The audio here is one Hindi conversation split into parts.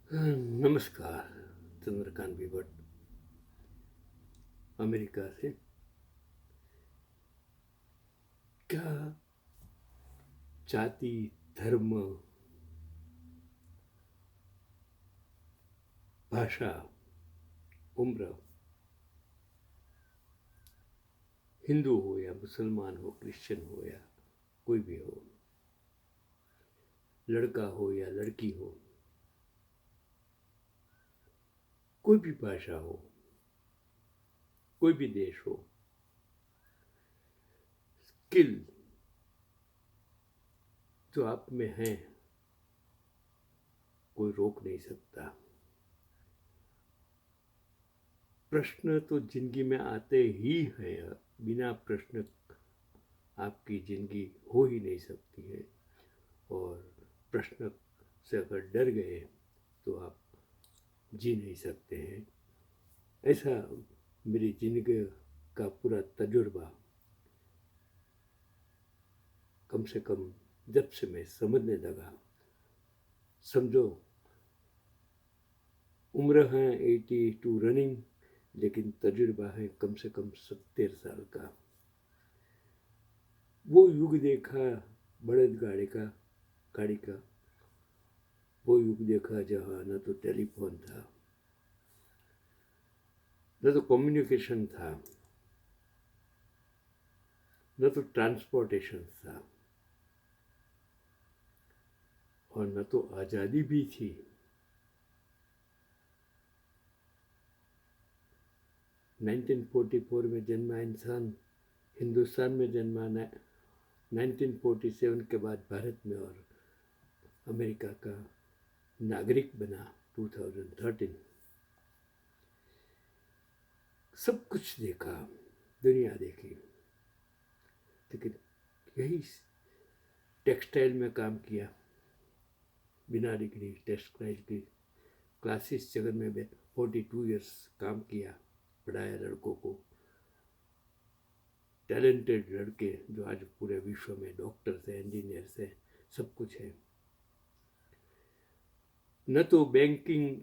नमस्कार। चंद्रकांत भी भट्ट अमेरिका से। क्या जाति, धर्म, भाषा, उम्र, हिंदू हो या मुसलमान हो, क्रिश्चियन हो या कोई भी हो, लड़का हो या लड़की हो, कोई भी भाषा हो, कोई भी देश हो, स्किल जो आप में है कोई रोक नहीं सकता। प्रश्न तो जिंदगी में आते ही हैं। बिना प्रश्न आपकी जिंदगी हो ही नहीं सकती है। और प्रश्न से अगर डर गए तो आप जी नहीं सकते हैं। ऐसा मेरी जिंदगी का पूरा तजुर्बा, कम से कम जब से मैं समझने लगा, समझो उम्र है 82 रनिंग, लेकिन तजुर्बा है कम से कम 70 साल का। वो युग देखा बड़द गाड़ी का। वो युग देखा जहाँ न तो टेलीफोन था, न तो कम्युनिकेशन था, न तो ट्रांसपोर्टेशन था, और न तो आज़ादी भी थी। 1944 में जन्मा इंसान हिंदुस्तान में जन्मा 1947 के बाद भारत में, और अमेरिका का नागरिक बना 2013। सब कुछ देखा, दुनिया देखी, लेकिन यही टेक्सटाइल में काम किया बिना डिग्री, टेक्सटाइल की क्लासेस जगत में 42 ईयर्स काम किया, पढ़ाया लड़कों को। टैलेंटेड लड़के जो आज पूरे विश्व में डॉक्टर्स हैं, इंजीनियर्स हैं, सब कुछ है। न तो बैंकिंग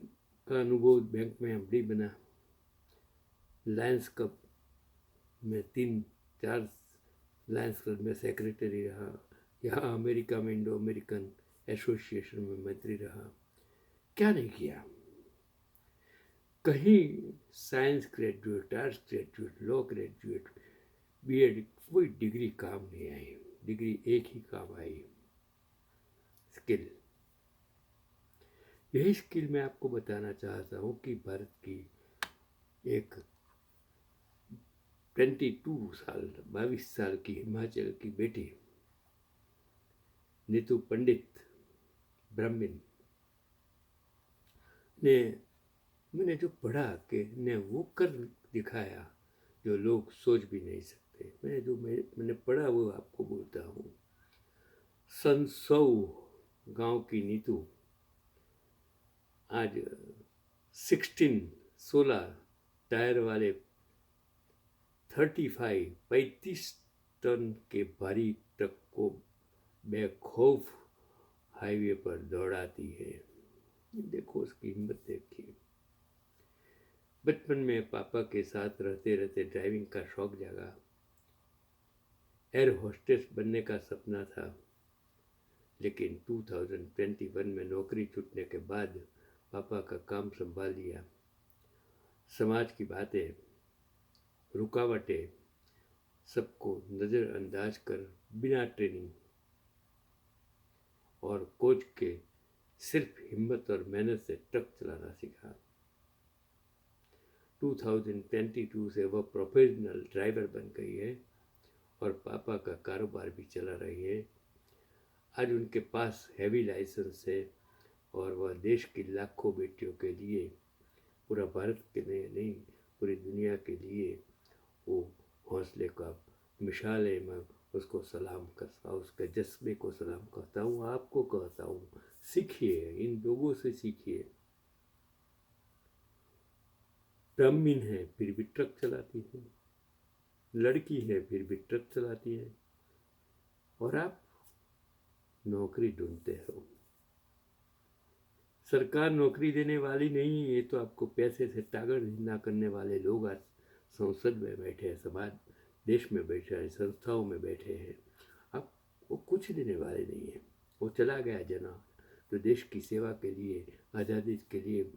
का अनुभव, बैंक में एमडी बना, लायंस कप में 3-4 लायंस क्लब में सेक्रेटरी रहा, यहाँ अमेरिका में इंडो अमेरिकन एसोसिएशन में मंत्री रहा। क्या नहीं किया। कहीं science graduate, arts graduate, law graduate, B Ed, कोई डिग्री काम नहीं आई। डिग्री एक ही काम आई, स्किल। यही स्किल मैं आपको बताना चाहता हूँ कि भारत की एक 22 साल की हिमाचल की बेटी नीतू पंडित, ब्राह्मण, ने मैंने जो पढ़ा कि ने वो कर दिखाया जो लोग सोच भी नहीं सकते। मैंने पढ़ा वो आपको बोलता हूँ। सनसौ गांव की नीतू आज 16 टायर वाले 35 टन के भारी ट्रक को बेखौफ हाईवे पर दौड़ाती है। देखो उसकी हिम्मत देखिए। बचपन में पापा के साथ रहते रहते ड्राइविंग का शौक जागा। एयर होस्टेस बनने का सपना था, लेकिन 2021 में नौकरी छूटने के बाद पापा का काम संभाल लिया। समाज की बातें, रुकावटें, सबको नज़रअंदाज कर बिना ट्रेनिंग और कोच के सिर्फ हिम्मत और मेहनत से ट्रक चलाना सीखा। 2022 से वह प्रोफेशनल ड्राइवर बन गई है और पापा का कारोबार भी चला रही है। आज उनके पास हैवी लाइसेंस है और वह देश की लाखों बेटियों के लिए, पूरा भारत के लिए नहीं, पूरी दुनिया के लिए वो हौसले का मिसाल है। मैं उसको सलाम करता हूँ, उसके जज्बे को सलाम करता हूँ। आपको कहता हूँ, सीखिए, इन लोगों से सीखिए। ब्राह्मण है फिर भी ट्रक चलाती है, लड़की है फिर भी ट्रक चलाती है, और आप नौकरी ढूंढते हो। सरकार नौकरी देने वाली नहीं है, ये तो आपको पैसे से ताकत धंधा करने वाले लोग आज संसद में बैठे हैं, समाज देश में बैठे हैं, संस्थाओं में बैठे हैं। आप वो कुछ देने वाले नहीं है। वो चला गया जना तो देश की सेवा के लिए, आज़ादी के लिए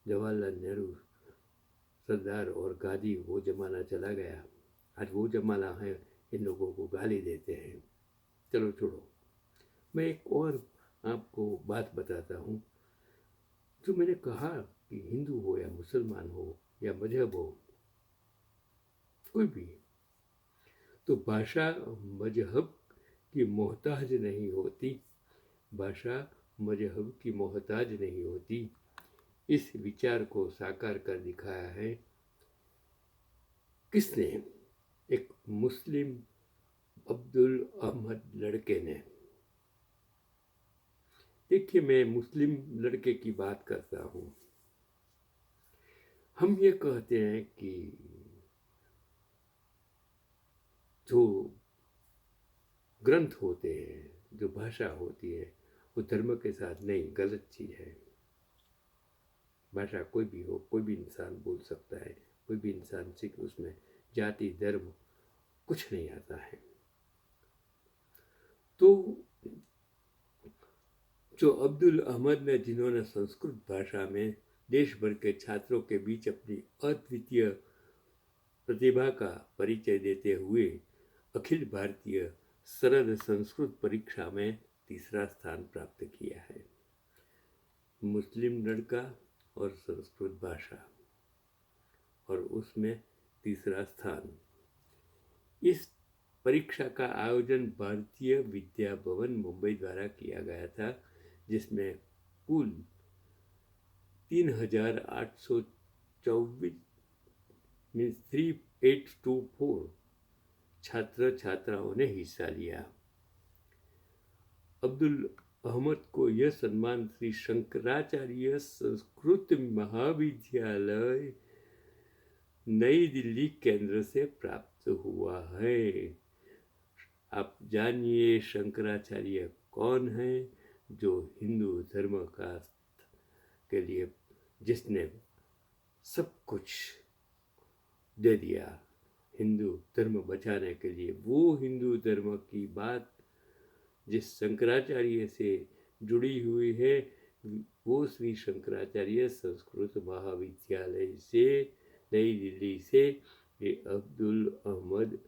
जवाहरलाल नेहरू, सरदार और गांधी, वो ज़माना चला गया। आज वो ज़माना है, इन लोगों को गाली देते हैं। चलो छोड़ो, मैं एक और आपको बात बताता हूँ। जो मैंने कहा कि हिंदू हो या मुसलमान हो या मजहब हो, कोई भी, तो भाषा मजहब की मोहताज नहीं होती। भाषा मजहब की मोहताज नहीं होती। इस विचार को साकार कर दिखाया है किसने? एक मुस्लिम अब्दुल अहमद लड़के ने। देखिए, मैं मुस्लिम लड़के की बात करता हूँ। हम ये कहते हैं कि जो ग्रंथ होते हैं, जो भाषा होती है, वो धर्म के साथ नहीं, गलत चीज़ है। भाषा कोई भी हो, कोई भी इंसान बोल सकता है, कोई भी इंसान सीख, उसमें जाति धर्म कुछ नहीं आता है। तो जो अब्दुल अहमद ने, जिन्होंने संस्कृत भाषा में देश भर के छात्रों के बीच अपनी अद्वितीय प्रतिभा का परिचय देते हुए अखिल भारतीय सरल संस्कृत परीक्षा में तीसरा स्थान प्राप्त किया है। मुस्लिम लड़का और संस्कृत भाषा, और उसमें तीसरा स्थान। इस परीक्षा का आयोजन भारतीय विद्या भवन मुंबई द्वारा किया गया था, जिसमें कुल 3,824 मीन्स 3824 छात्र छात्राओं ने हिस्सा लिया। अब्दुल अहमद को यह सम्मान श्री शंकराचार्य संस्कृत महाविद्यालय नई दिल्ली केंद्र से प्राप्त हुआ है। आप जानिए शंकराचार्य कौन है, जो हिंदू धर्म का के लिए, जिसने सब कुछ दे दिया हिंदू धर्म बचाने के लिए। वो हिंदू धर्म की बात जिस शंकराचार्य से जुड़ी हुई है, वो श्री शंकराचार्य संस्कृत महाविद्यालय से नई दिल्ली से ये अब्दुल अहमद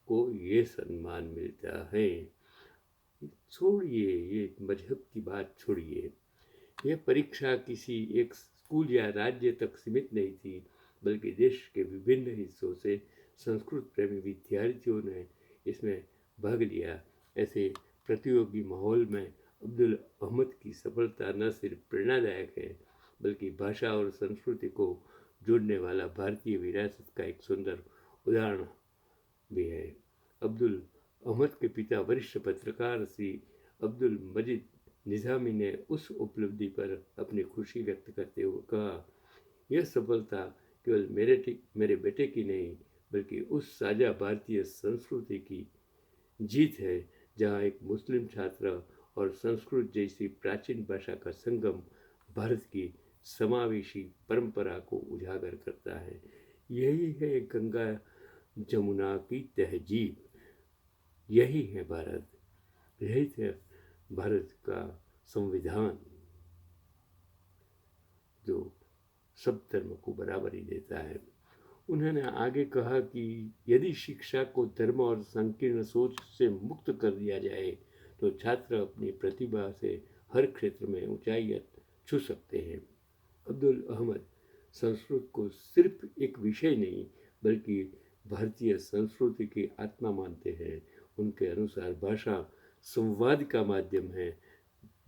को ये सम्मान मिलता है। छोड़िए ये मजहब की बात, छोड़िए। यह परीक्षा किसी एक स्कूल या राज्य तक सीमित नहीं थी, बल्कि देश के विभिन्न हिस्सों से संस्कृत प्रेमी विद्यार्थियों ने इसमें भाग लिया। ऐसे प्रतियोगी माहौल में अब्दुल अहमद की सफलता न सिर्फ प्रेरणादायक है, बल्कि भाषा और संस्कृति को जोड़ने वाला भारतीय विरासत का एक सुंदर उदाहरण भी है। अब्दुल अहमद के पिता वरिष्ठ पत्रकार श्री अब्दुल मजीद निज़ामी ने उस उपलब्धि पर अपनी खुशी व्यक्त करते हुए कहा, यह सफलता केवल मेरे बेटे की नहीं, बल्कि उस साझा भारतीय संस्कृति की जीत है, जहाँ एक मुस्लिम छात्र और संस्कृत जैसी प्राचीन भाषा का संगम भारत की समावेशी परंपरा को उजागर करता है। यही है गंगा जमुना की तहजीब, यही है भारत, यही है भारत का संविधान, जो सब धर्म को बराबरी देता है। उन्होंने आगे कहा कि यदि शिक्षा को धर्म और संकीर्ण सोच से मुक्त कर दिया जाए, तो छात्र अपनी प्रतिभा से हर क्षेत्र में ऊंचाई छू सकते हैं। अब्दुल अहमद संस्कृत को सिर्फ एक विषय नहीं, बल्कि भारतीय संस्कृति की आत्मा मानते हैं। उनके अनुसार भाषा संवाद का माध्यम है,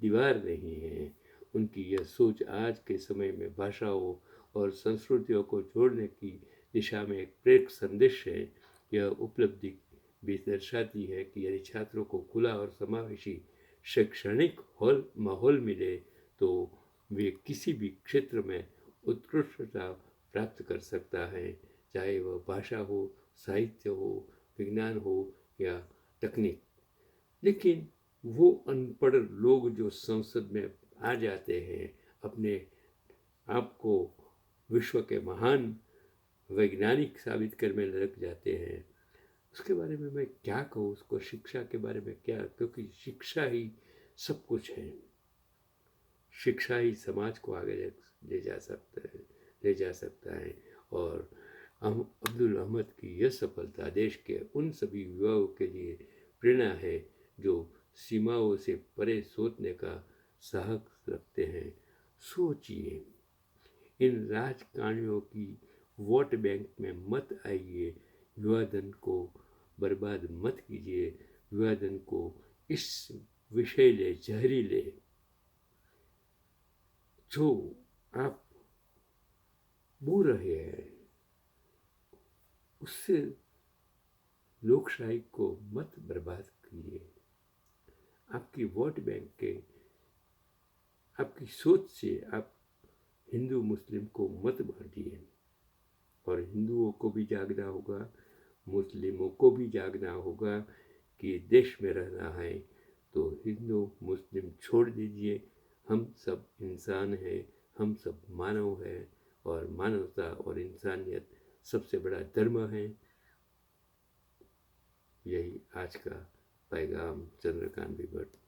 दीवार नहीं है। उनकी यह सोच आज के समय में भाषाओं और संस्कृतियों को जोड़ने की दिशा में एक प्रेरक संदेश है। यह उपलब्धि भी दर्शाती है कि यदि छात्रों को खुला और समावेशी शैक्षणिक माहौल मिले, तो वे किसी भी क्षेत्र में उत्कृष्टता प्राप्त कर सकता है, चाहे वह भाषा हो, साहित्य हो, विज्ञान हो या तकनीक। लेकिन वो अनपढ़ लोग जो संसद में आ जाते हैं, अपने आप को विश्व के महान वैज्ञानिक साबित करने लग जाते हैं, उसके बारे में मैं क्या कहूँ, उसको शिक्षा के बारे में क्या, क्योंकि शिक्षा ही सब कुछ है। शिक्षा ही समाज को आगे ले जा सकता है। और अब्दुल अहमद की यह सफलता देश के उन सभी युवाओं के लिए प्रेरणा है जो सीमाओं से परे सोचने का साहस रखते हैं। सोचिए, इन राजकारणियों की वोट बैंक में मत आइए, युवा धन को बर्बाद मत कीजिए। युवा धन को इस विषैले जहरीले जो आप बो रहे हैं उससे लोकशाही को मत बर्बाद कीजिए। आपकी वोट बैंक के आपकी सोच से आप हिंदू मुस्लिम को मत बांटिए। और हिंदुओं को भी जागना होगा, मुस्लिमों को भी जागना होगा कि देश में रहना है तो हिंदू मुस्लिम छोड़ दीजिए। हम सब इंसान हैं, हम सब मानव हैं, और मानवता और इंसानियत सबसे बड़ा धर्म है। यही आज का पैगाम चंद्रकांत भट्ट।